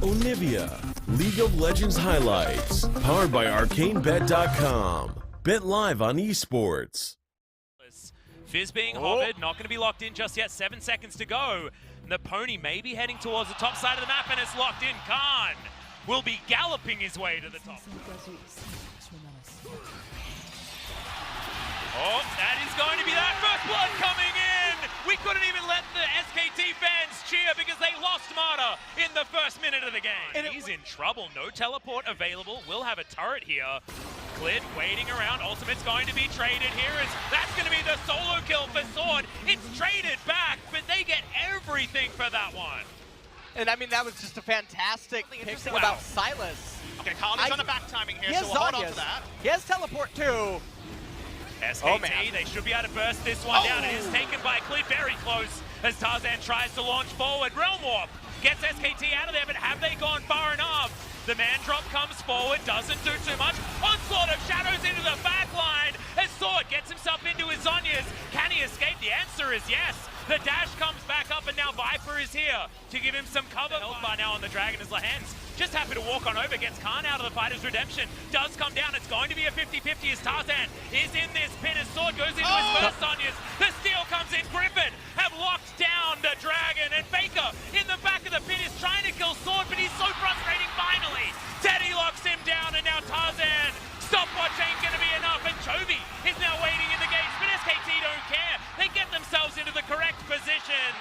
Onivia, League of Legends highlights, powered by ArcaneBet.com. Bet live on esports. Fizz being hovered, not going to be locked in just yet. 7 seconds to go. And the pony may be heading towards the top side of the map, and it's locked in. Khan will be galloping his way to the top. Oh, that is going to be that first blood coming in. We couldn't even let the SKT fans cheer because they lost Marta in the first minute of the game. And he's in trouble. No teleport available. We'll have a turret here. Clid waiting around. Ultimate's going to be traded here. That's going to be the solo kill for Sword. It's traded back, but they get everything for that one. And I mean, that was just a fantastic pick about Silas. Okay, Carly's on a back timing here, so we'll hold on to that. He has teleport too. SKT, they should be able to burst this one down. It is taken by Clid very close as Tarzan tries to launch forward. Realm Warp gets SKT out of there, but have they gone far enough? The man drop comes forward, doesn't do too much. Onslaught of shadows into the back line as Sword gets himself into his Zhonya's. Can he escape? The answer is yes. The dash comes back up, and now Viper is here to give him some cover. Health bar now on the Dragon as Lahens just happy to walk on over, gets Khan out of the fight as Redemption does come down. It's going to be a 50-50 as Tarzan is in this pin as Sword goes into his first Sonya's. The steal comes in. Griffin have locked down the Dragon, and Faker in the back of the pin is trying to kill Sword, but he's so frustrating finally. Teddy locks him down, and now Tarzan. Stopwatch ain't going to be enough, and Chovy is now waiting in the gates, but SKT don't care. They get themselves into the correct position.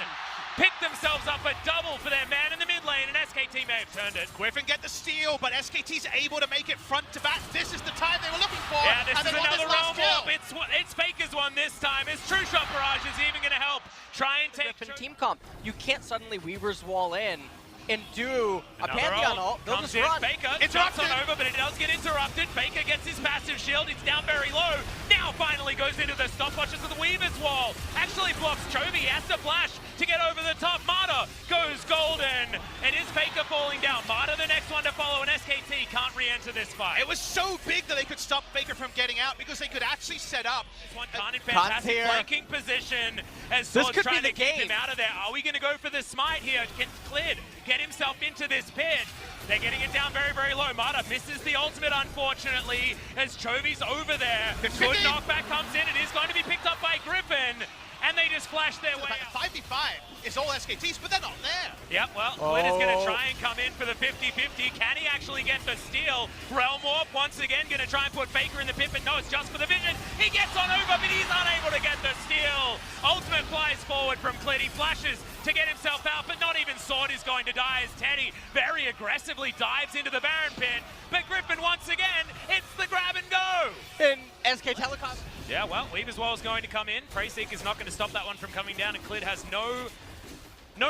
Pick themselves up a double for their man in the mid lane, and SKT may have turned it. Griffin get the steal, but SKT's able to make it front to back. This is the time they were looking for. Yeah, this and is another Realm Warp. It's Faker's one this time. It's True Shot Barrage is even going to help. Try and take Griffin team comp. You can't suddenly Weaver's Wall in and do a Pantheon ult. They'll just run. Faker jumps on over, but it does get interrupted. Faker gets his passive shield. It's down very low. Now finally goes into the stopwatches of the Weaver's Wall. Actually blocks Chovy. He has to flash to get over the top. Marta goes golden. And is Faker falling down? Marta the next one to follow, and SKT can't re-enter this fight. It was so big that they could stop Faker from getting out because they could actually set up. This one Khan in fantastic flanking position as Sword trying to keep him out of there. Are we going to go for the smite here? Can Clid get himself into this pit? They're getting it down very, very low. Marta misses the ultimate, unfortunately, as Chovy's over there. Good knockback comes in. It is going to be picked up by Griffin, and they just flash their way out. 5v5 is all SKTs, but they're not there. Yep, well, Clid is going to try and come in for the 50-50. Can he actually get the steal? Realm Warp once again going to try and put Faker in the pit, but no, it's just for the vision. He gets on over, but he's unable to get the steal. Ultimate flies forward from Clid. He flashes to get himself out, but not even Sword is going to die as Teddy very aggressively dives into the Baron pit. But Griffin once again, it's the grab and go. And SK Telecom. Yeah, well, Weaver's Wall is going to come in. Preyseek is not going to stop that one from coming down, and Clid has no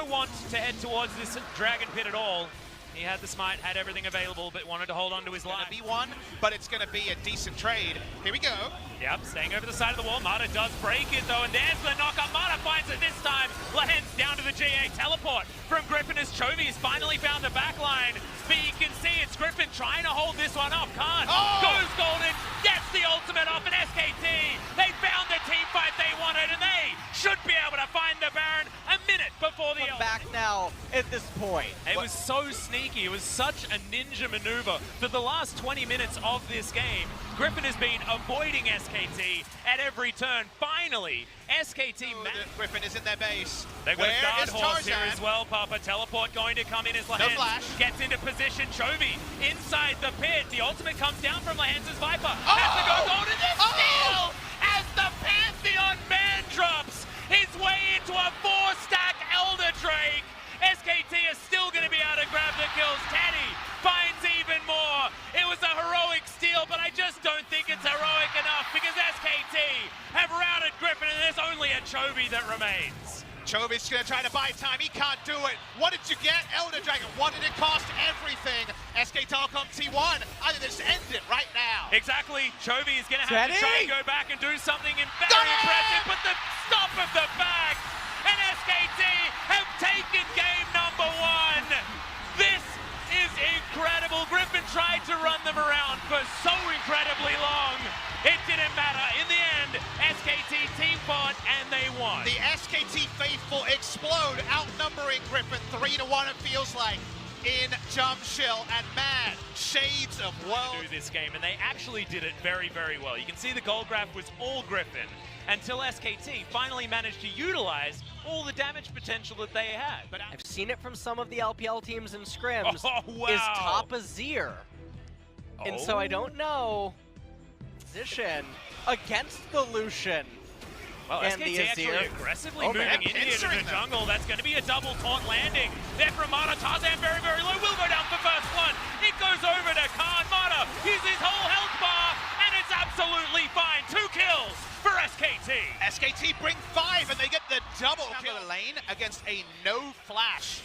want to head towards this Dragon pit at all. He had the smite, had everything available, but wanted to hold on to his life. It's going to be one, but it's going to be a decent trade. Here we go. Yep, staying over the side of the wall. Marta does break it, though, and there's the knock-up. Marta finds it this time. Lahens down to the GA teleport from Griffin as Chovy has finally found the back line. But you can see it's Griffin trying to hold this one up. Khan goes golden, gets the ultimate off, and SKT, they found the team fight they wanted, and they should be able to find the Baron a minute before the back now at this point. It was so sneaky. It was such a ninja maneuver. For the last 20 minutes of this game, Griffin has been avoiding SKT at every turn. Finally, SKT Griffin is in their base. They've got a guard horse here as well, Papa. Teleport going to come in as Lahens gets into position. Chovy inside the pit. The ultimate comes down from Lahens' Viper. Has to go golden. This steal as the Pantheon man drops his way into a 4-stack Elder Drake. SKT is still going to be able to grab the kills. Teddy finds even more. It was a heroic steal, but I just don't think it's heroic enough because SKT have routed Griffin, and there's only a Chovy that remains. Chovy's going to try to buy time. He can't do it. What did you get? Elder Dragon. What did it cost? Everything. SK Telecom T1. I think they just end it right now. Exactly. Chovy is going to have to try and go back and do something very impressive, but the stop of the back, and SKT have taken game number 1. This is incredible. Griffin tried to run them around for so incredibly long. It didn't matter. In the end, SKT team fought and they won. The SKT faithful explode, outnumbering Griffin 3-1 it feels like. in Jumshill, and man, shades of world. Do this game, and they actually did it very, very well. You can see the goal graph was all Griffin until SKT finally managed to utilize all the damage potential that they had. But I've seen it from some of the LPL teams in scrims. Oh, wow. Is top Azir. And so I don't know position against the Lucian. Well, and SKT the actually Azir. aggressively Oh, moving man, into pinchering the them. jungle. That's going to be a double taunt landing. There from Mata. Tarzan very, very low. Will go down for first one. It goes over to Khan. Mata uses his whole health bar, and it's absolutely fine. 2 kills for SKT. SKT bring 5, and they get the double kill. The lane against a no-flash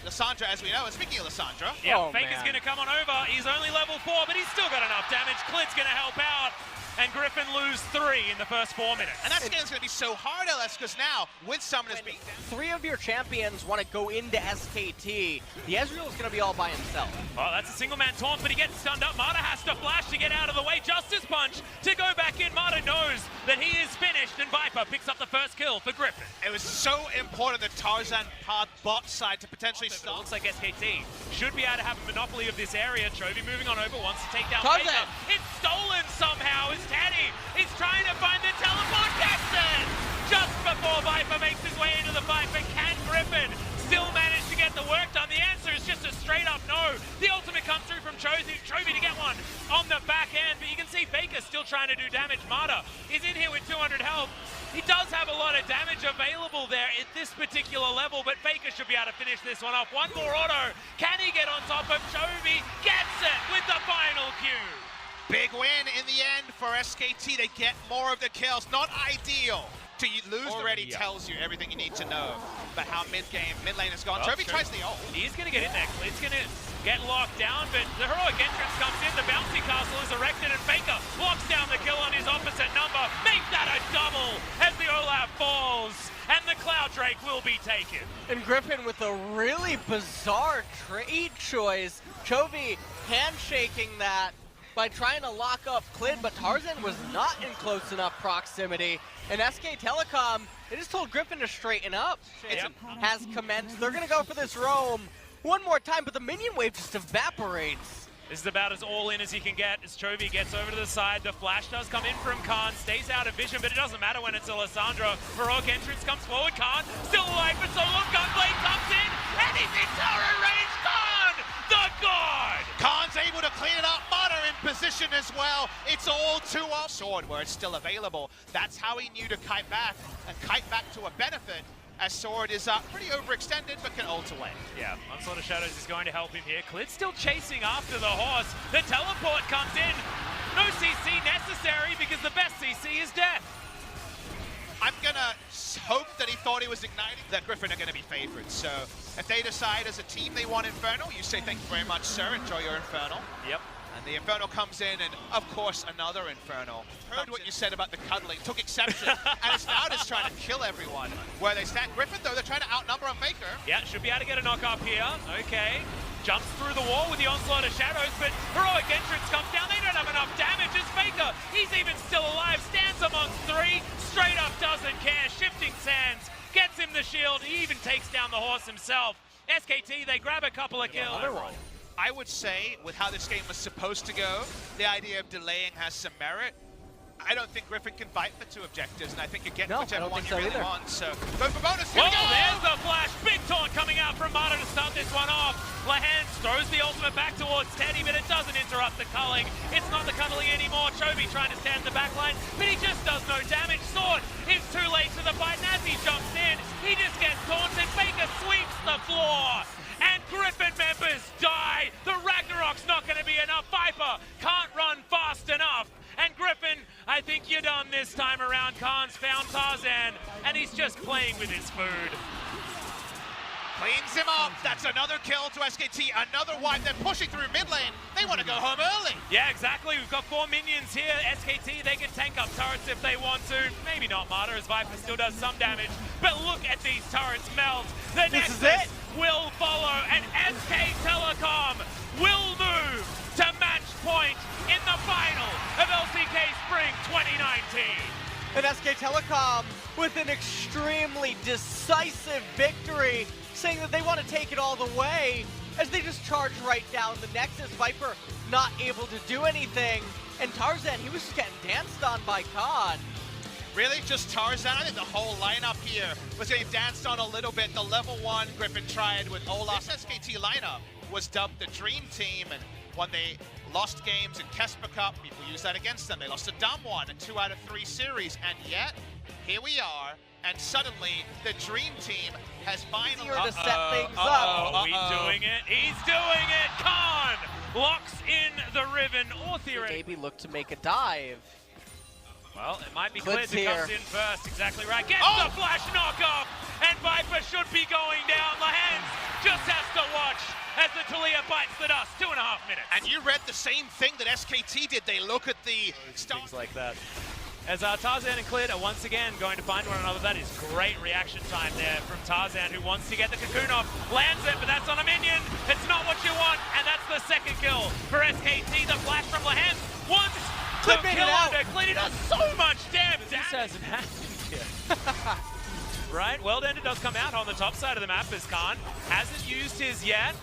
Lissandra, as we know. And speaking of Lissandra, Yeah, Oh, Faker's man. going to come on over. He's only level 4, but he's still got enough damage. Clint's going to help out. And Griffin lose 3 in the first 4 minutes. and that game's going to be so hard, LS, because now, with Summoners being down, 3 of your champions want to go into SKT. The Ezreal is going to be all by himself. Oh, that's a single man taunt, but he gets stunned up. Mata has to flash to get out of the way. Justice Punch to go back in. Mata knows that he is finished, and Viper picks up the first kill for Griffin. it was so important that Tarzan path bot side to potentially But it stop. looks like SKT should be able to have a monopoly of this area. Chovy moving on over, wants to take down Tarzan. Faker. It's stolen somehow. Is Teddy. He's trying to find the teleport. Gets it! Just before Viper makes his way into the fight, but can Griffin still manage to get the work done? The answer is just a straight up no. The ultimate comes through from Chovy to get one on the back end, but you can see Faker still trying to do damage. Mata is in here with 200 health. He does have a lot of damage available there at this particular level, but Faker should be able to finish this one off. One more auto. Can he get on top of Chovy? Gets it with the final Q. Big win in the end for SKT. They get more of the kills. Not ideal. To lose already tells you everything you need to know about how mid lane has gone. Oh, Chovy sure. tries the ult. He's going to get in there. Clint's going to get locked down, but the heroic entrance comes in. The bouncy castle is erected, and Faker blocks down the kill on his opposite number. Make that a double as the Olaf falls, and the Cloud Drake will be taken. And Griffin with a really bizarre trade choice. Chovy handshaking that by trying to lock up Clint, but Tarzan was not in close enough proximity. And SK Telecom, they just told Griffin to straighten up. Yep. Has commenced. They're going to go for this roam one more time, but the minion wave just evaporates. This is about as all in as he can get as Chovy gets over to the side. The flash does come in from Khan, stays out of vision, but it doesn't matter when it's Alessandro. Heroic entrance comes forward. Khan still alive for so long. Gunblade comes in, and he's in turret range. Khan, the god! Khan's able to clean it up. Mata in position as well. It's all too off. Sword where it's still available. That's how he knew to kite back, and kite back to a benefit. As Sword is pretty overextended, but can ult away. Yeah, Onslaught of Shadows is going to help him here. Clit's still chasing after the horse. The teleport comes in. No CC necessary because the best CC is death. I'm gonna hope that he thought he was igniting. That Griffin are gonna be favorites. So if they decide as a team they want Infernal, you say thank you very much, sir. Enjoy your Infernal. Yep. And the Infernal comes in, and of course another Infernal. Heard what you said about the cuddling, took exception, and it's now just trying to kill everyone. Where they stand. Griffin, though, they're trying to outnumber on Faker. Yeah, should be able to get a knock up here. Okay. Jumps through the wall with the Onslaught of Shadows, but heroic entrance comes down. They don't have enough damage. It's Faker. He's even still alive. Stands amongst 3. Straight up doesn't care. Shifting sands. Gets him the shield. He even takes down the horse himself. SKT, they grab a couple of kills. I would say, with how this game was supposed to go, the idea of delaying has some merit. I don't think Griffin can fight for 2 objectives, and I think you get whichever one you really want. So, go for bonus. Here Oh, we go. there's the flash. Big taunt coming out from Mata to start this one off. Lahans throws the ultimate back towards Teddy, but it doesn't interrupt the culling. It's not the cuddling anymore. Chovy trying to stand the back line, but he just does no damage. Sword is too late to the fight, and as he jumps in, he just gets taunted. Faker sweeps the floor. And Griffin members die. The Ragnarok's not going to be enough. Viper can't run fast enough. And Griffin, I think you're done this time around. Khan's found Tarzan, and he's just playing with his food. Cleans him up. That's another kill to SKT. Another wipe. They're pushing through mid lane. They want to go home early. Yeah, exactly. We've got 4 minions here. SKT, they can tank up turrets if they want to. Maybe not Mata, as Viper still does some damage. But look at these turrets melt. The This is Nexus it. will follow, and SK Telecom will move to match point in the final of LCK Spring 2019. And SK Telecom with an extremely decisive victory, saying that they want to take it all the way. as they just charge right down the Nexus. Viper not able to do anything, and Tarzan, he was just getting danced on by Khan. Really? Just Tarzan? I think the whole lineup here was getting danced on a little bit. The level 1 Griffin triad with Olaf. This SKT lineup was dubbed the Dream Team, and when they lost games in Kesper Cup, people used that against them. They lost a dumb one in 2 out of 3 series, and yet, here we are, and suddenly the Dream Team has finally... Easier to set things up. Are we doing it? He's doing it! Khan locks in the Riven, or theoretically... Maybe look to make a dive. Well, it might be Clid's Clid that comes in first, exactly right. Gets the flash knockoff, and Viper should be going down. Lahens just has to watch as the Talia bites the dust. 2.5 minutes. And you read the same thing that SKT did. They look at the things like that. As Tarzan and Clid are once again going to find one another. That is great reaction time there from Tarzan, who wants to get the cocoon off. Lands it, but that's on a minion. It's not what you want, and that's the second kill for SKT. The flash from Lahens. Once the kill under Clid, he does so much damage. This hasn't happened here. Right, Worldender does come out on the top side of the map as Khan hasn't used his yet.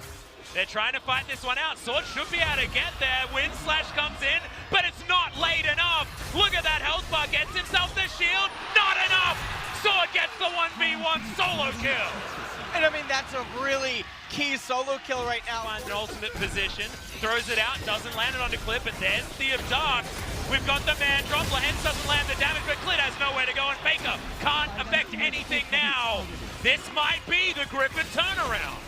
They're trying to fight this one out. Sword should be able to get there. Wind Slash comes in, but it's not late enough. Look at that health bar. Gets himself the shield. Not enough. Sword gets the 1v1 solo kill. And I mean, that's a really key solo kill right now. Finds an ultimate position. Throws it out. Doesn't land it onto Clid, but there's the Dark. We've got the man drop. Lahens doesn't land the damage, but Clid has nowhere to go, and Faker can't affect anything now. This might be the Griffin turnaround.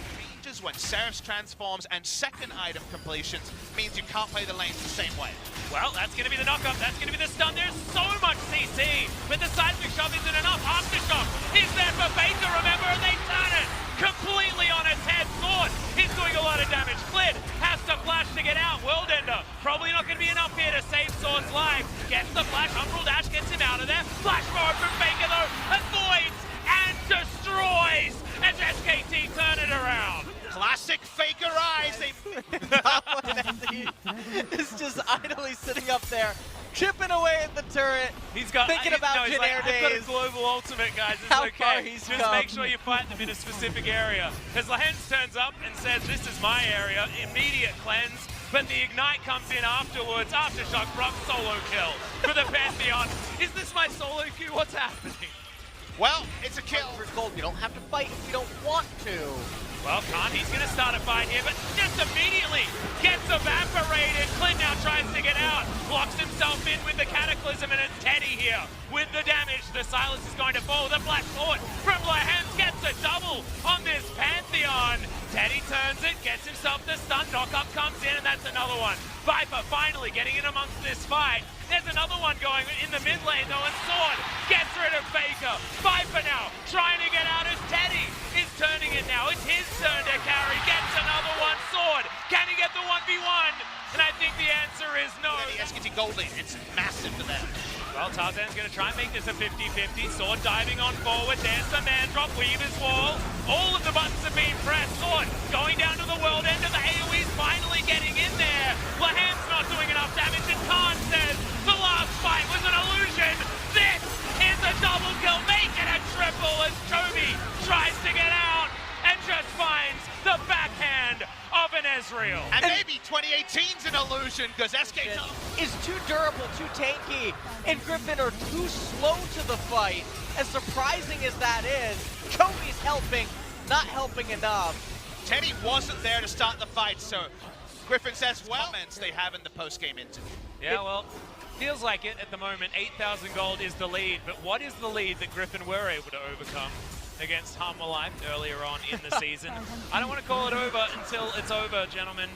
When Seraph's transforms and second item completions means you can't play the lanes the same way. Well, that's going to be the knockup. That's going to be the stun. There's so much CC, but the seismic shove isn't enough. Aftershock is there for Faker, remember, and they turn it completely on its head. Sword is doing a lot of damage. Clid has to flash to get out. Worldender probably not going to be enough here to save Sword's life. Gets the flash. Umbral Dash gets him out of there. Flash forward from Faker, though. Avoids and destroys as SKT turn it around. Classic Faker eyes. It's just idly sitting up there, chipping away at the turret. He's got thinking about Jin Air days. I've got a global ultimate, guys. It's How okay. far he's Just come. make sure you fight them in a specific area. As Lahens turns up and says, "This is my area." Immediate cleanse, but the ignite comes in afterwards. Aftershock from solo kill for the Pantheon. Is this my solo queue? What's happening? Well, it's a kill. For gold, you don't have to fight if you don't want to. Well, Khan, he's going to start a fight here, but just immediately gets evaporated. Clid now tries to get out, locks himself in with the Cataclysm, and it's Teddy here with the damage. The Silence is going to fall. The Black Sword from Lahens gets a double on this Pantheon. Teddy turns it, gets himself the stun. Knockup comes in, and that's another one. Viper finally getting in amongst this fight. There's another one going in the mid lane, though, and Sword gets rid of Faker. Viper now trying to get out as Teddy is turning it now. It's his turn to carry. Gets another one. Sword, can he get the 1v1? And I think the answer is no. The SKT gold lane, it's massive for them. Well, Tarzan's going to try and make this a 50-50. Sword diving on forward. There's the man drop. Weaver's wall. All of the buttons have been pressed. Sword going down to the world end of the AoE's finally getting in there. Lahens not doing enough damage, and Khan says the last fight was an illusion. This is a double kill. Make it a triple as Toby tries to get out and just finds the backhand of an Ezreal. And maybe 2018's an illusion because SKT is too durable, too tanky, and Griffin are too slow to the fight. As surprising as that is, Toby's helping, not helping enough. Teddy wasn't there to start the fight, so Griffin says, well, comments they have in the post-game interview. Yeah, well, feels like it at the moment. 8,000 gold is the lead, but what is the lead that Griffin were able to overcome against Harmor Life earlier on in the season? I don't want to call it over until it's over, gentlemen.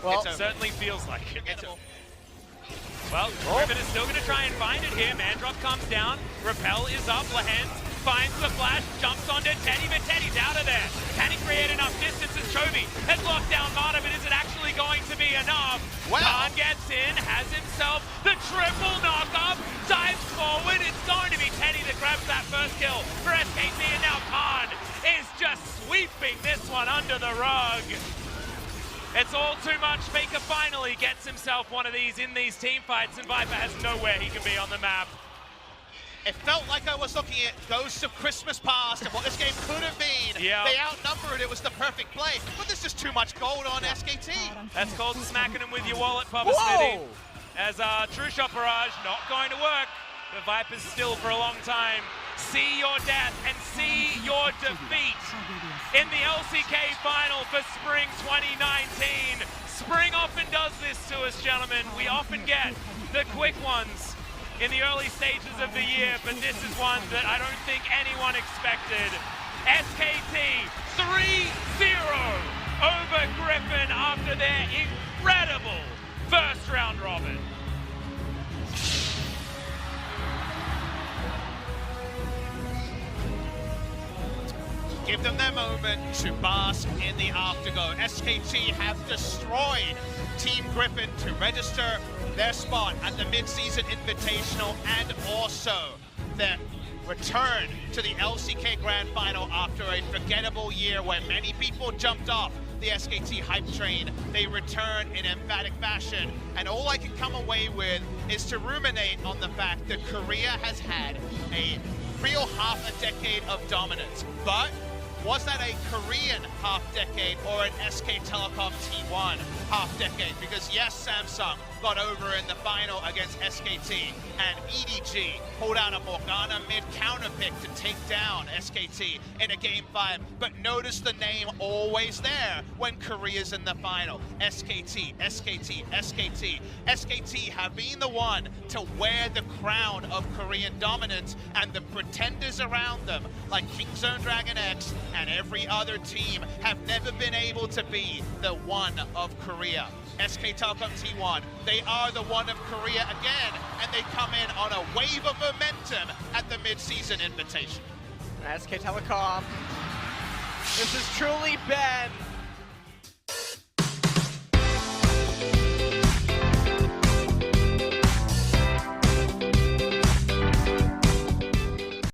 Well, it certainly feels like it. Well, Griffin is still going to try and find it here. Mandrop comes down. Repel is up. Lahens finds the flash, jumps onto Teddy, but Teddy's out of there. Can he create enough distance as Chovy has locked down Mana, but is it actually going to be enough? Wow. Khan gets in, has himself the triple knock-up, dives forward. It's going to be Teddy that grabs that first kill for SKT, and now Khan is just sweeping this one under the rug. It's all too much. Faker finally gets himself one of these in these team fights, and Viper has nowhere he can be on the map. It felt like I was looking at ghosts of Christmas past and what this game could have been. Yeah. They outnumbered, it was the perfect play, but there's just too much gold on SKT. That's called smacking him with your wallet, Papa Smithy. As True Shot Barrage not going to work. The Vipers still for a long time. See your death and see your defeat in the LCK final for Spring 2019. Spring often does this to us, gentlemen. We often get the quick ones in the early stages of the year, but this is one that I don't think anyone expected. SKT 3-0 over Griffin after their incredible first round robin. Give them their moment to bask in the afterglow. SKT have destroyed Team Griffin to register their spot at the mid-season invitational and also their return to the LCK Grand Final after a forgettable year where many people jumped off the SKT hype train. They return in emphatic fashion, and all I can come away with is to ruminate on the fact that Korea has had a real half a decade of dominance, but was that a Korean half-decade or an SK Telecom T1 half-decade? Because yes, Samsung got over in the final against SKT, and EDG pulled out a Morgana mid counter pick to take down SKT in a Game 5. But notice the name always there when Korea's in the final. SKT, SKT, SKT. SKT have been the one to wear the crown of Korean dominance, and the pretenders around them, like Kingzone Dragon X and every other team, have never been able to be the one of Korea. SK Telecom T1, they are the one of Korea again, and they come in on a wave of momentum at the mid-season invitation. SK Telecom, this has truly been